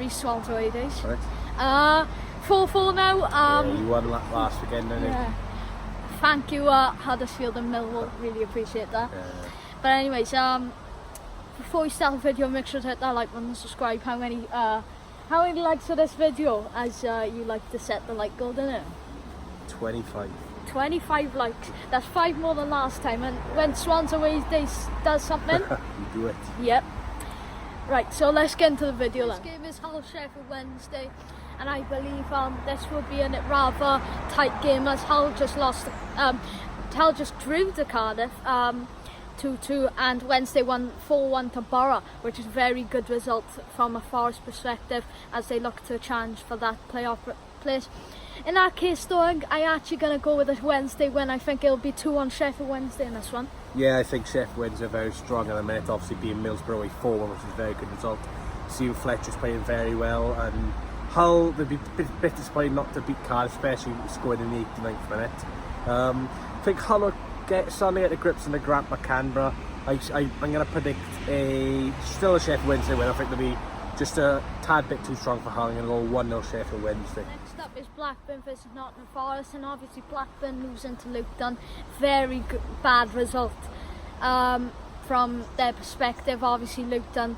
Swansea away days. Right. 4-4 now. You won last weekend, didn't you? Yeah. Thank you, Huddersfield and Millwall. Really appreciate that. Yeah. But anyways, before we start the video, make sure to hit that like button and subscribe. How many likes for this video? As you like to set the like goal, didn't it? 25. 25 likes. That's 5 more than last time. And when Swansea away days does something, You do it. yep. Right, so let's get into the video then. This game is Hull Sheffield Wednesday, and I believe this will be a rather tight game as Hull just drew to Cardiff 2-2, and Wednesday won 4-1 to Borough, which is a very good result from a Forest perspective as they look to challenge for that playoff place. In that case though, I'm actually going to go with a Wednesday win. I think it'll be 2-1 Sheffield Wednesday in this one. Yeah, I think Sheffield Wednesday are very strong at the minute, obviously being Middlesbrough away 4-1, which is a very good result. Stephen Fletcher's playing very well, and Hull, they'd be a bit disappointed not to beat Cardiff, especially scoring in the 89th minute. I think Hull will starting to get the grips in the Grant McCanborough. I'm going to predict still a Sheffield Wednesday win. I think they'll be just a tad bit too strong for Hull. I'm going to go 1-0 Sheffield Wednesday. Next up is Blackburn versus Nottingham Forest, and obviously Blackburn losing to Luton. Very bad result from their perspective. Obviously Luton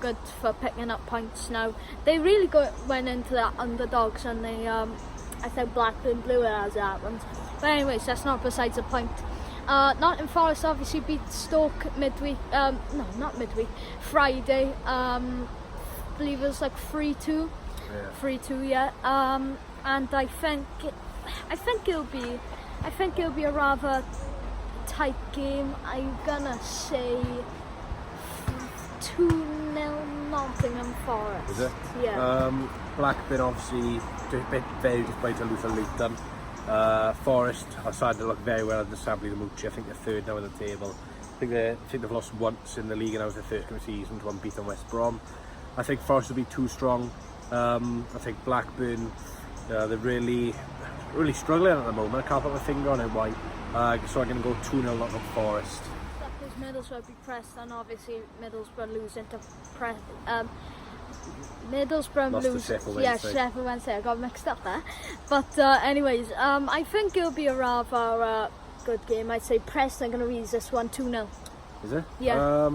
good for picking up points now. They really went into that underdogs, and they I think Blackburn blew it as it happened. But anyways, that's not besides the point. Nottingham Forest obviously beat Stoke midweek. No, not midweek. Friday. Believe it was like 3-2. Yeah. 3-2, yeah. And I think it'll be a rather tight game. I'm gonna say 2-0 Nottingham Forest. Is it? Yeah. Blackburn obviously very disappointed to lose to Luton. Forest are starting to look very well under Sabri Lamucci. I think they're third now in the table. I think they've lost once in the league, and that was their first game of the season to unbeat on West Brom. I think Forest will be too strong. I think Blackburn, they're really struggling at the moment. I can't put my finger on it why. So I'm going to go 2-0 Nottingham Forest. That is Middlesbrough beat Preston. Obviously Middlesbrough losing to Middlesbrough Lost to losing. Sheffield Yeah, Wednesday. Sheffield Wednesday. I got mixed up there. But anyways, I think it'll be a rather good game. I'd say Preston are going to lose this one 2-0. Is it? Yeah.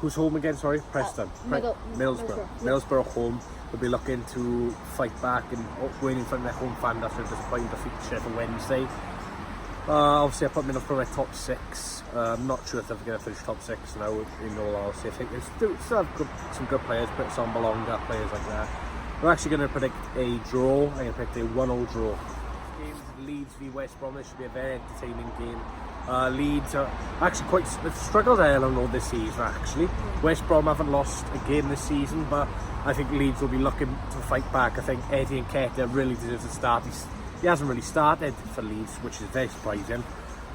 Who's home again? Sorry, Preston. Middlesbrough. Middlesbrough home. They'll be looking to fight back and win in front of their home fan after a disappointing defeat to Sheffield Wednesday. Obviously, I put Middlesbrough in top 6. I'm not sure if they're going to finish top 6 now. In all honesty, I think they still have some good players, but some Belonga players like that. We're actually going to predict a draw. I'm going to predict a 1-0 draw. Games Leeds v West Brom. This should be a very entertaining game. Leeds are actually they've struggled a lot this season actually. West Brom haven't lost a game this season, but I think Leeds will be looking to fight back. I think Eddie Nketiah really deserves to start. He hasn't really started for Leeds, which is very surprising.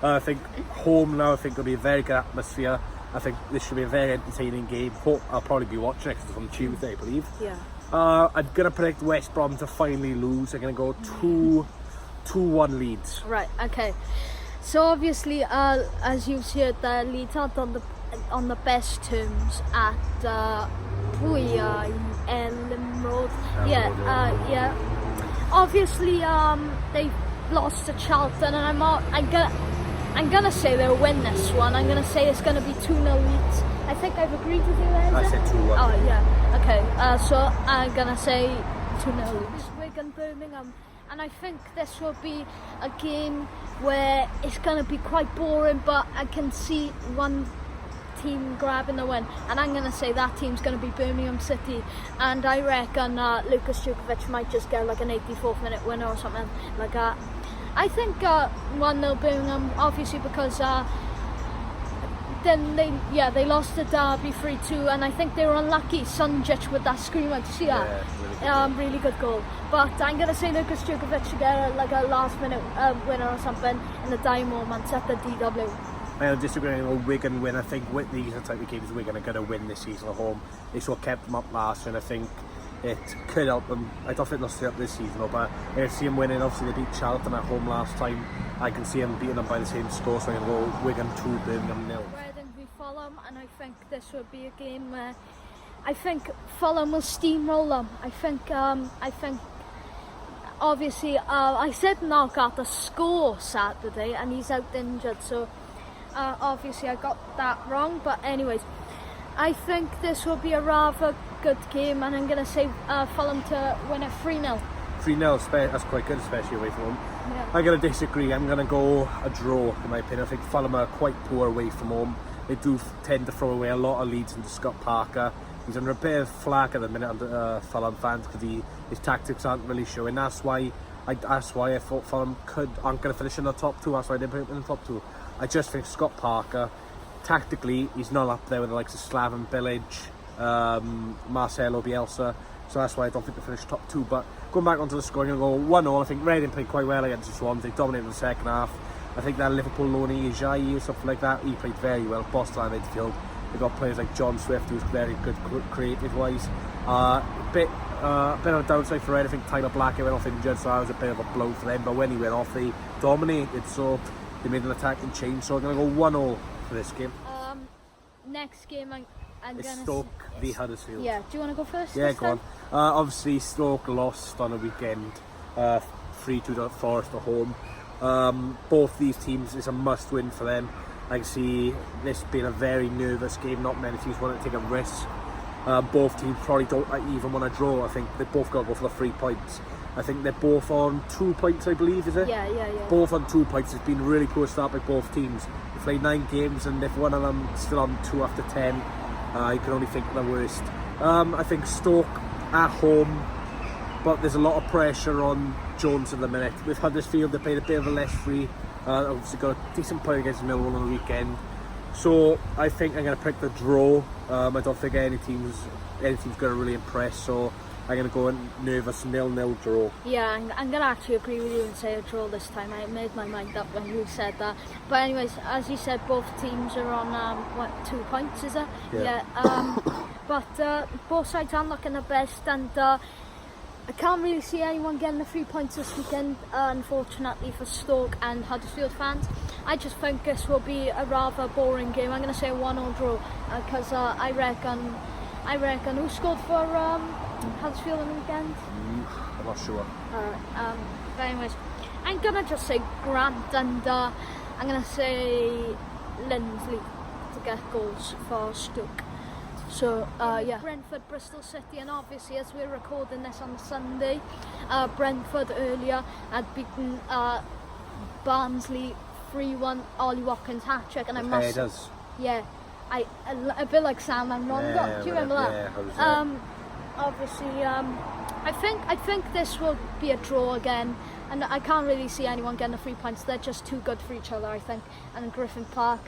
I think home now, I think it'll be a very good atmosphere. I think this should be a very entertaining game. I'll probably be watching it because it's on Tuesday, I believe. Yeah. I'm going to predict West Brom to finally lose. I'm going to go 2-1 Leeds. Right. Okay. So obviously, as you've said, Leeds aren't on the best terms at Elm Road. Yeah. Obviously, they've lost to Charlton, and I'm gonna say they'll win this one. I'm gonna say it's gonna be 2-0 Leeds. I think I've agreed with you there. I said 2-1. Oh yeah. Okay. So I'm gonna say 2-0 Leeds. Wigan Birmingham. And I think this will be a game where it's going to be quite boring, but I can see one team grabbing the win. And I'm going to say that team's going to be Birmingham City. And I reckon Lucas Djukovic might just get like an 84th minute winner or something like that. I think 1-0 Birmingham, obviously because they lost to Derby 3-2, and I think they were unlucky. Sunjic with that screamer, did you see that? Yeah, really good goal. But I'm going to say Lucas Djukovic should get a last minute winner or something in the dying moments at the DW. I disagree with Wigan win. I think these are the type of games Wigan are going to win this season at home. They sort of kept them up last year, and I think it could help them. I don't think they'll stay up this season though, but I can see them winning. Obviously they beat Charlton at home last time. I can see them beating them by the same score, so I'm going to go Wigan 2, Birmingham 0. Reading v Fulham, and I think this will be a game where I think Fulham will steamroll them. I think obviously I said knock out the score Saturday and he's out injured, so obviously I got that wrong, but anyways, I think this will be a rather good game, and I'm going to say Fulham to win a 3-0. 3-0, that's quite good, especially away from home. Yeah. I'm going to disagree. I'm going to go a draw, in my opinion. I think Fulham are quite poor away from home. They do tend to throw away a lot of leads into Scott Parker. He's under a bit of flack at the minute under Fulham fans because his tactics aren't really showing. That's why I thought Fulham aren't going to finish in the top 2. That's why I didn't put him in the top 2. I just think Scott Parker, tactically, he's not up there with the likes of Slaven Bilic, Marcelo Bielsa. So that's why I don't think they finished top 2. But going back onto the scoring, I'm going to go 1-0. I think Reading played quite well against the Swans. They dominated the second half. I think that Liverpool loanee Ajayi or something like that, he played very well. Bossed around midfield. They've got players like John Swift, who's very good creative-wise. A bit of a downside for Reading. I think Tyler Blackett went off injured, so that was a bit of a blow for them. But when he went off, they dominated. So they made an attacking change. So I'm going to go 1-0 for this game. Next game, I'm It's going to... Stoke v Huddersfield. Yeah, do you want to go first? Yeah, go on. Obviously, Stoke lost on a weekend, 3-2 to Forest at home. Both these teams, it's a must-win for them. I can see this being a very nervous game. Not many teams want to take a risk. Both teams probably don't even want to draw. I think they both got to go for the 3 points. I think they're both on 2 points, I believe, is it? Yeah. Both on 2 points. It's been a really poor start by both teams. They played 9 games, and if one of them still on 2 after 10, you can only think of the worst. I think Stoke at home, but there's a lot of pressure on Jones at the minute. With Huddersfield, they played a bit of a less free. Obviously got a decent point against Millwall on the weekend. So I think I'm going to pick the draw. I don't think any team's going to really impress. So I'm going to go a nervous 0-0 draw. Yeah, I'm going to actually agree with you and say a draw this time. I made my mind up when you said that. But anyways, as you said, both teams are on 2 points, is it? Yeah. But both sides aren't looking the best, and I can't really see anyone getting the 3 points this weekend, unfortunately for Stoke and Huddersfield fans. I just think this will be a rather boring game. I'm going to say a 1-0 draw because I reckon who scored for Huddersfield on the weekend? I'm not sure. But anyways, I'm going to just say Grant, and I'm going to say Lindley to get goals for Stoke. So, yeah. Brentford, Bristol City, and obviously as we're recording this on Sunday, Brentford earlier had beaten Barnsley 3-1, Ollie Watkins hat-trick, and I must... Yeah, a bit like Sam and Ron. Yeah, do you remember that? Yeah, obviously, I think this will be a draw again, and I can't really see anyone getting the 3 points. They're just too good for each other, I think, and in Griffin Park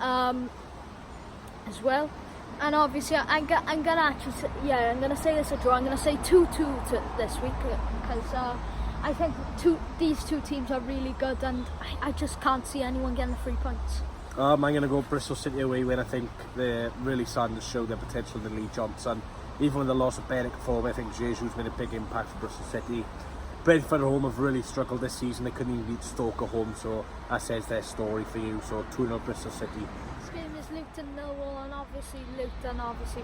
as well. And obviously, I'm gonna say this a draw. I'm gonna say 2-2 this week because I think these two teams are really good, and I just can't see anyone getting the 3 points. I'm going to go Bristol City away when I think they're really starting to show their potential in Lee Johnson. Even with the loss of Bennett form, I think Jesus made a big impact for Bristol City. Brentford at home have really struggled this season. They couldn't even beat Stoke at home, so that says their story for you. So 2-0 Bristol City. This game is Luton Millwall, and obviously Luton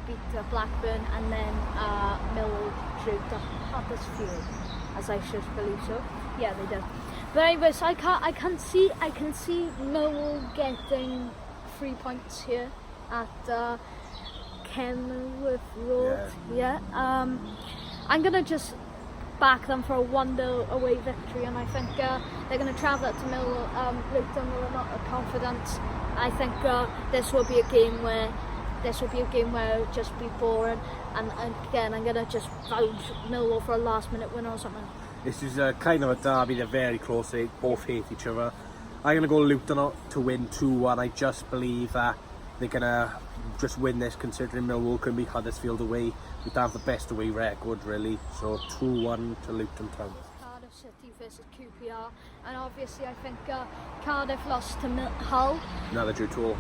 beat Blackburn, and then Millwall drew to Huddersfield, as I should believe so. Yeah, they did. But anyways, I can see Millwall getting 3 points here at Kenilworth Road. Yeah. I'm gonna just back them for a 1-0 away victory, and I think they're gonna travel up to Millwall. Luton will not have confidence. I think this will be a game where it'll just be boring, and again I'm gonna just vouch Millwall for a last minute win or something. This is kind of a derby. They're very close. They both hate each other. I'm going to go Luton to win 2-1. I just believe that they're going to just win this, considering Millwall can beat Huddersfield away. We don't have the best away record, really. So 2-1 to Luton Town. Cardiff City versus QPR. And obviously I think Cardiff lost to Hull. Now they drew 2-2.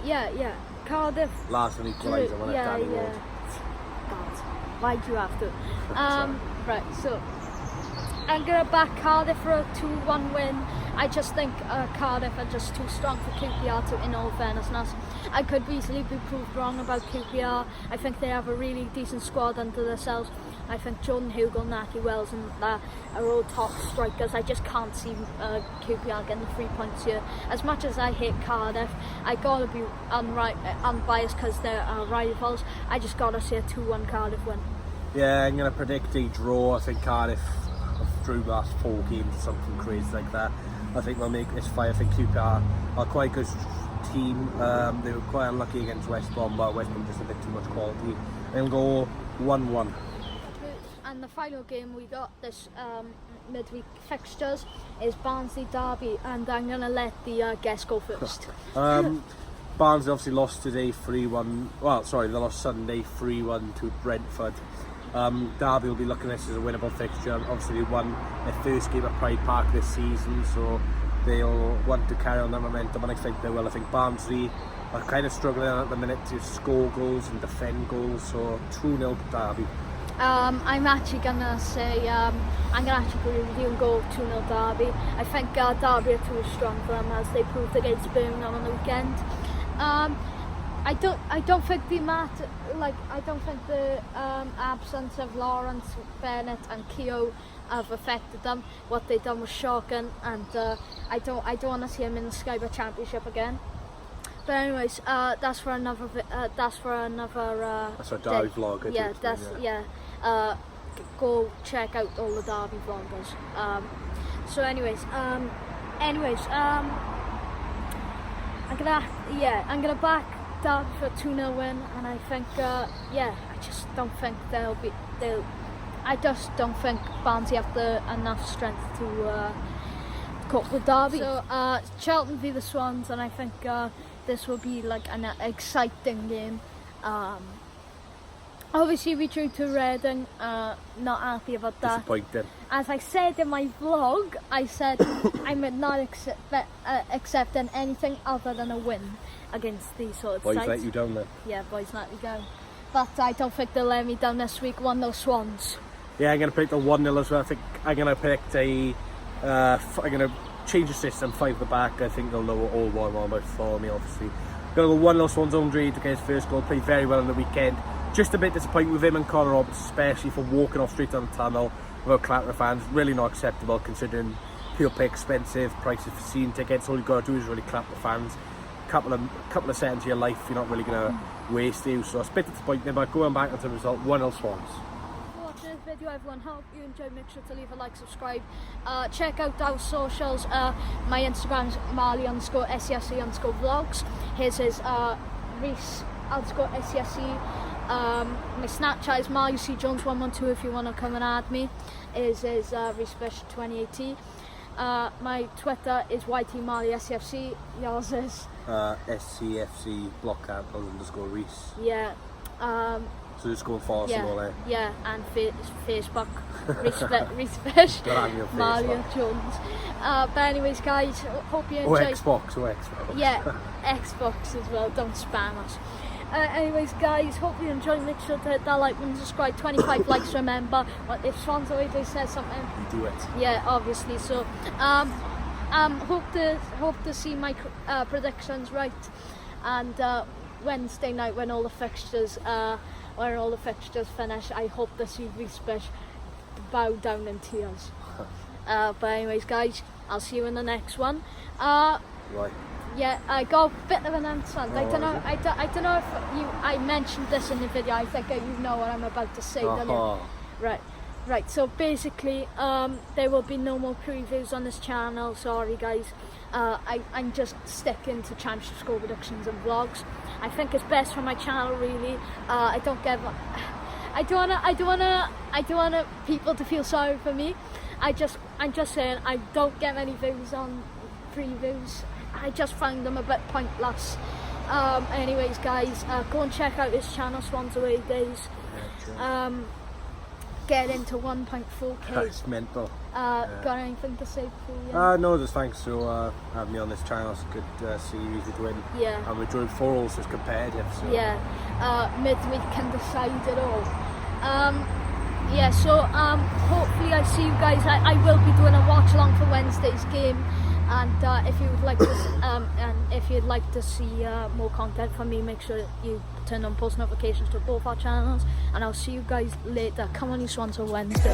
Yeah. Cardiff... Last one equaliser, wasn't it? Danny Ward. God, why'd you have to? Right, so I'm going to back Cardiff for a 2-1 win. I just think Cardiff are just too strong for QPR to, in all fairness. I could easily be proved wrong about QPR. I think they have a really decent squad under themselves. I think Jordan Hugo, Naki Wells and that are all top strikers. I just can't see QPR getting the 3 points here. As much as I hate Cardiff, I gotta be unbiased because they're our rivals. I just gotta say a 2-1 Cardiff win. Yeah, I'm going to predict a draw. I think Cardiff drew the last 4 games or something crazy like that. I think they'll make this fight. I think QPR are quite a good team. They were quite unlucky against West Brom, but West Brom just a bit too much quality. They'll go 1-1. And the final game we got this midweek fixtures is Barnsley Derby, and I'm going to let the guest go first. Barnsley obviously lost today 3-1. Well, sorry, they lost Sunday 3-1 to Brentford. Derby will be looking at this as a winnable fixture. Obviously they won their first game at Pride Park this season, so they'll want to carry on that momentum, and I think they will. I think Barnsley are kind of struggling at the minute to score goals and defend goals, so 2-0 Derby. I'm actually gonna say I'm gonna actually agree with you and go 2-0 Derby. I think Derby are too strong for them, as they proved against Birmingham on the weekend. I don't think the absence of Lawrence, Bennett and Keogh have affected them. What they've done was shocking, and I don't want to see him in the Skyber Championship again. But anyways, that's for another. That's for a Derby vlog. Go check out all the Derby vloggers. So anyways, I'm gonna back Derby for a 2-0 win, and I think I just don't think I just don't think Barnsley have enough strength to cope with Derby. So Charlton v the Swans, and I think this will be like an exciting game. Obviously we drew to Reading, not happy about that. Disappointed. As I said in my vlog, I said I'm not accepting anything other than a win against these sort of sides. Boys let you down then. Yeah, boys let me down. But I don't think they'll let me down this week. 1-0 Swans. Yeah, I'm going to pick the 1-0 as well. I think I'm going to pick I'm going to change the system, 5 at the back. I think they'll lower all 1-1 by Thorny, obviously. Going to go 1-0 Swans. Andre to get his first goal. Played very well on the weekend. Just a bit disappointed with him and Conor Roberts, especially for walking off straight down the tunnel without clapping the fans. Really not acceptable, considering he'll pay expensive prices for seeing tickets. All you got to do is really clap the fans. Couple of seconds of your life you're not really going to waste you. So it's a bit disappointing, but going back onto the result, 1-0 Swans. Watching this video, everyone, hope you enjoyed. Make sure to leave a like, subscribe, check out our socials. My Instagram's Marley_SCSE_vlogs. His is Reese_SCSE. My Snapchat is MarleyCJones112 if you want to come and add me. Is Reespecial2018. My Twitter is YTMarleySCFC. Yours is SCFC Blockcat _Reese. Yeah. So just go and follow us all there. Yeah, and Facebook. Reespecial Marley Jones. But anyways, guys, hope you enjoyed. Xbox. Yeah, Xbox as well. Don't spam us. Anyways, guys, hope you enjoyed. Make sure to hit that like and subscribe. 25 likes, remember. If Swans always says something, you do it. Yeah, obviously. So, hope to see my predictions right. And Wednesday night, when all the fixtures finish, I hope to see Reespecial bow down in tears. But anyways, guys, I'll see you in the next one. Right. Yeah, I got a bit of an announcement. I don't know if I mentioned this in the video. I think you know what I'm about to say, don't you? Right. So basically, there will be no more previews on this channel. Sorry, guys. I'm just sticking to championship score predictions and vlogs. I think it's best for my channel, really. I don't want people to feel sorry for me. I'm just saying I don't get many views on previews. I just found them a bit pointless. Anyways, guys, go and check out his channel, Swans Away Days. Get into 1.4k. That's mental. Got anything to say before you? No, just thanks for having me on this channel. It's good to see you usually doing. Yeah. And we're doing 4 also is competitive. So. Yeah. Midweek can decide it all. Yeah, so hopefully I see you guys. I will be doing a watch along for Wednesday's game. And if you would like to, and if you'd like to see more content from me, make sure you turn on post notifications to both our channels. And I'll see you guys later. Come on, you Swansea Wednesday.